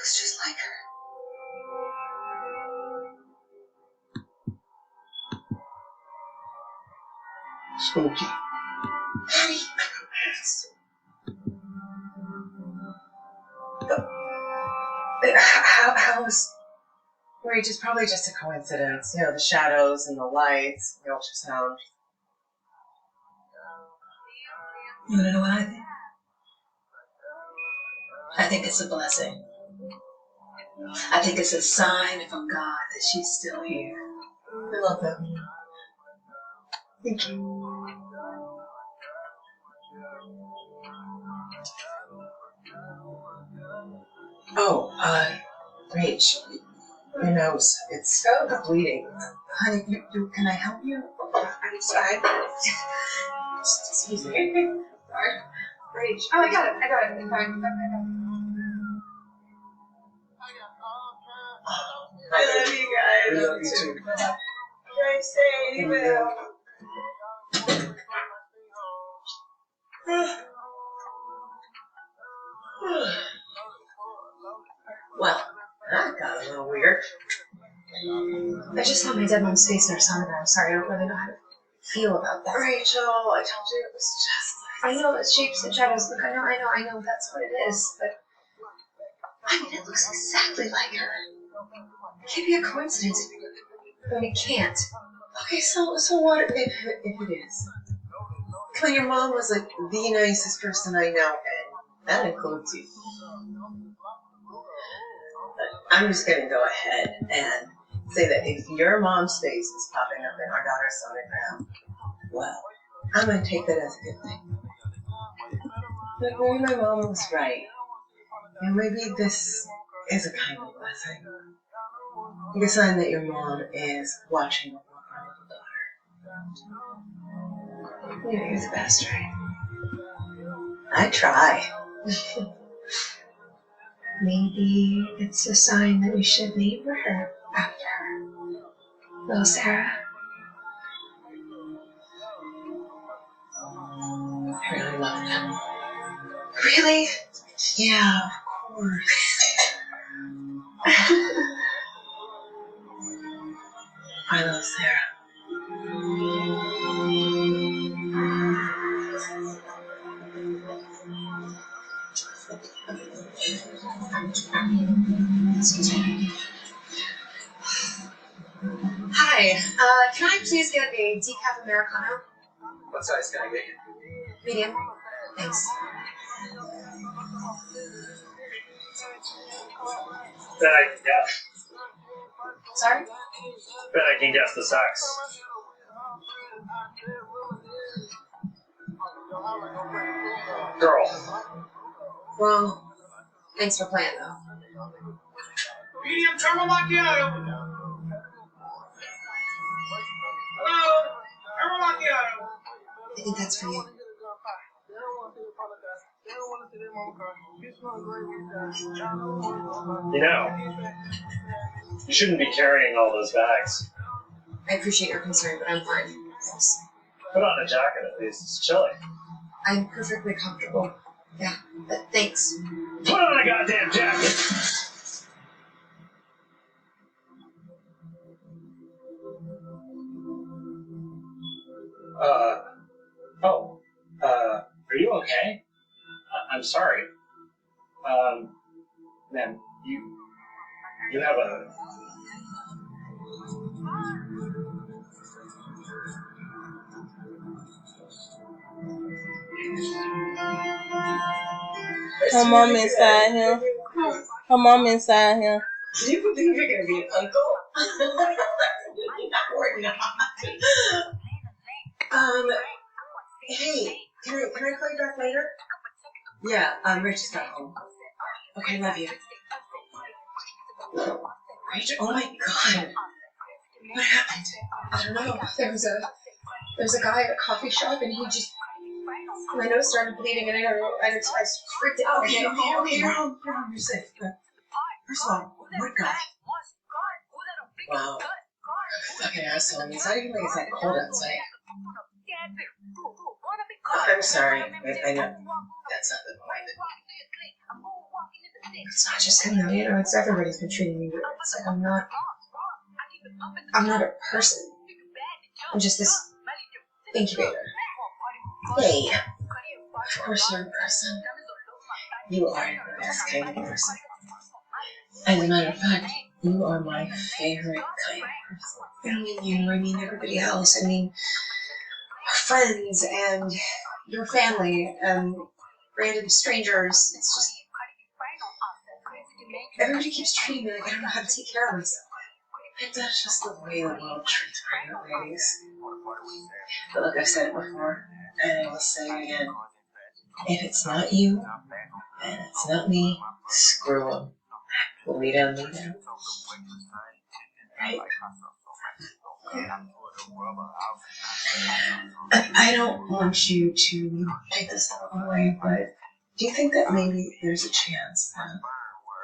looks just like her. Spooky. Honey. How's... Rach, it's probably just a coincidence. You know, the shadows and the lights, the ultrasound. You want to know what I think? I think it's a blessing. I think it's a sign from God that she's still here. I love that. Thank you. Oh, Rach, your nose, it's bleeding. Honey, can I help you? I'm sorry. Excuse me. Sorry. Rach. Oh, I got it. In fact, I love you guys. We love you too. Drive safe. Well, that got a little weird. I just saw my dead mom's face in her sonogram. I'm sorry, I don't really know how to feel about that. Rachel, I told you it was just like... I know the shapes and shadows. Look, I know that's what it is, but... I mean, it looks exactly like her. It can't be a coincidence. I mean, it can't. Okay, so what if it is? When your mom was like the nicest person I know, and that includes you. But I'm just gonna go ahead and say that if your mom's face is popping up in our daughter's sonogram, well, I'm gonna take that as a good thing. But maybe my mom was right. And maybe this is a kind of blessing. Like a sign that your mom is watching over our little daughter. You know, you're the best, right? I try. Maybe it's a sign that we should name her after her. Little Sarah. I really love them. Really? Yeah, of course. I love Sarah. Excuse me. Hi, can I please get a decaf Americano? What size can I get you? Medium. Thanks. Bet I can guess. Sorry? Bet I can guess the sex. Girl. Wrong. Thanks for playing, though. Medium caramel macchiato. Hello. Caramel macchiato. I think that's for you. You know, you shouldn't be carrying all those bags. I appreciate your concern, but I'm fine. Thanks. Put on a jacket at least. It's chilly. I'm perfectly comfortable. Yeah, but thanks. Put on a goddamn jacket. Are you okay? I'm sorry. Man, you have a... Her mom inside him. Her mom inside him. Do you believe you're gonna be an uncle? Or not? Hey, can I call you back later? Yeah, Rich just got home. Okay, love you. Rich, oh my God. What happened? I don't know. There was a guy at a coffee shop and he just... My nose started bleeding and I freaked out. Okay, you're home, you're safe. First of all, what guy? Wow. Fucking asshole. It's not even like it's that cold outside. I'm sorry. I know that's not the point. It's not just him, though. You know, it's everybody's been treating me weird. It's like I'm not a person. I'm just this incubator. Hey, of course you're a person. You are the best kind of person. As a matter of fact, you are my favorite kind of person. I don't mean you, I mean everybody else. I mean our friends and your family and random strangers. It's just everybody keeps treating me like I don't know how to take care of myself. And that's just the way the world treats pregnant ladies. But look, I've said it before, and I will say it again. If it's not you, and it's not me, screw them. Lead on, lead on. Right? I don't want you to take this the wrong way, but do you think that maybe there's a chance that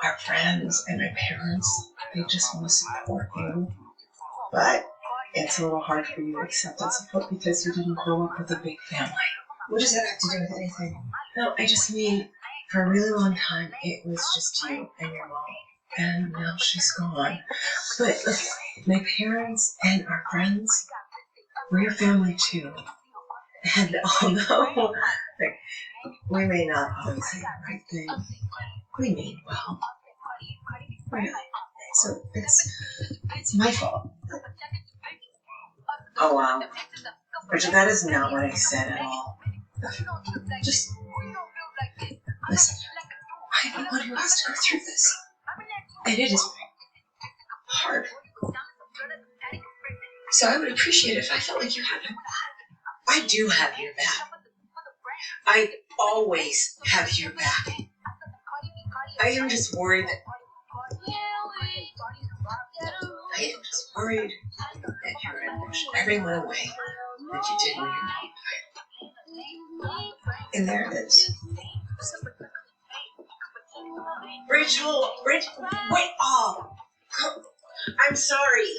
our friends and my parents, they just want to support you, but it's a little hard for you to accept that support because you didn't grow up with a big family? What does that have to do with anything? No, I just mean, for a really long time, it was just you and your mom. And now she's gone. But look, my parents and our friends, we're your family too. And although we may not always say the right thing, we mean well. Right? So it's my fault. Oh wow. Richard, that is not what I said at all. Just listen. I'm the one who has to go through this. And it is hard. So I would appreciate it if I felt like you had my back. I do have your back. I always have your back. I am just worried that you're going to push everyone away that you did when you were young. And there it is. Rachel, wait, oh, I'm sorry.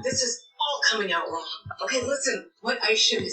This is all coming out wrong. Okay, listen, what I should have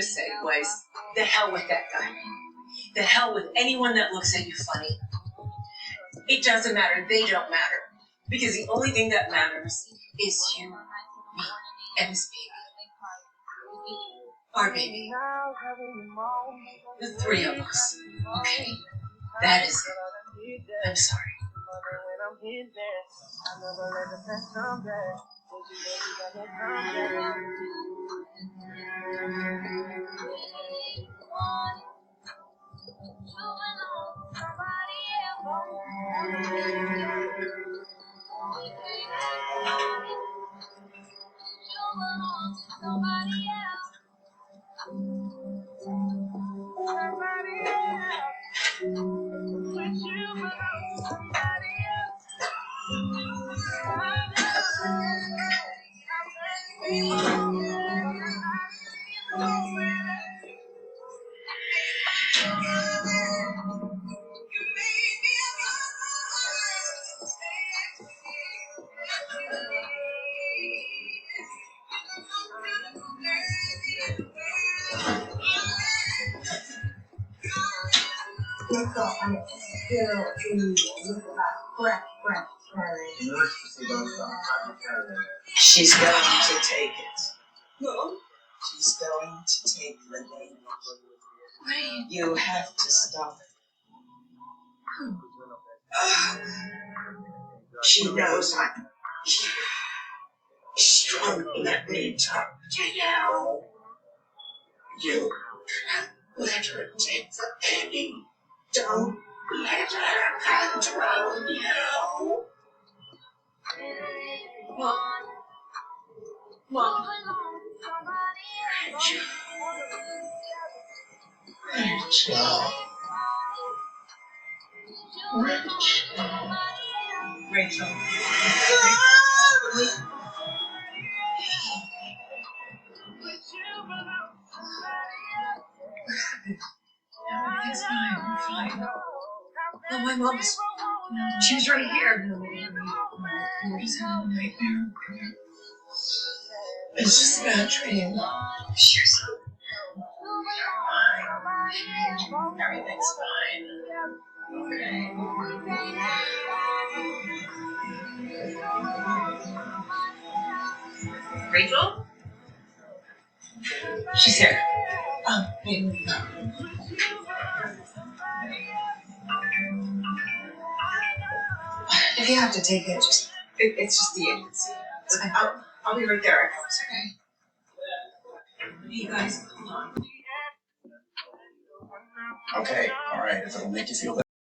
said was, the hell with that guy. The hell with anyone that looks at you funny. It doesn't matter, they don't matter. Because the only thing that matters is you, me, and this baby. Our baby. The three of us, okay? That is it. I'm sorry. She's going to take it. No. She's going to take the name. You have to stop it. She knows I'm strong. Let me talk to you. You let her take the penny. Don't let her control you. Mom. Rachel. It's fine. I'm fine. No, my mom was. She was right here. We were just having a nightmare. It's just a bad dream. She's fine. Everything's fine. Okay. Rachel? She's here. Oh, wait. If you have to take it, it's just the agency. It's okay. I'll be right there. I promise. Okay. Hey guys, hold on. Okay, all right. If it'll make you feel better.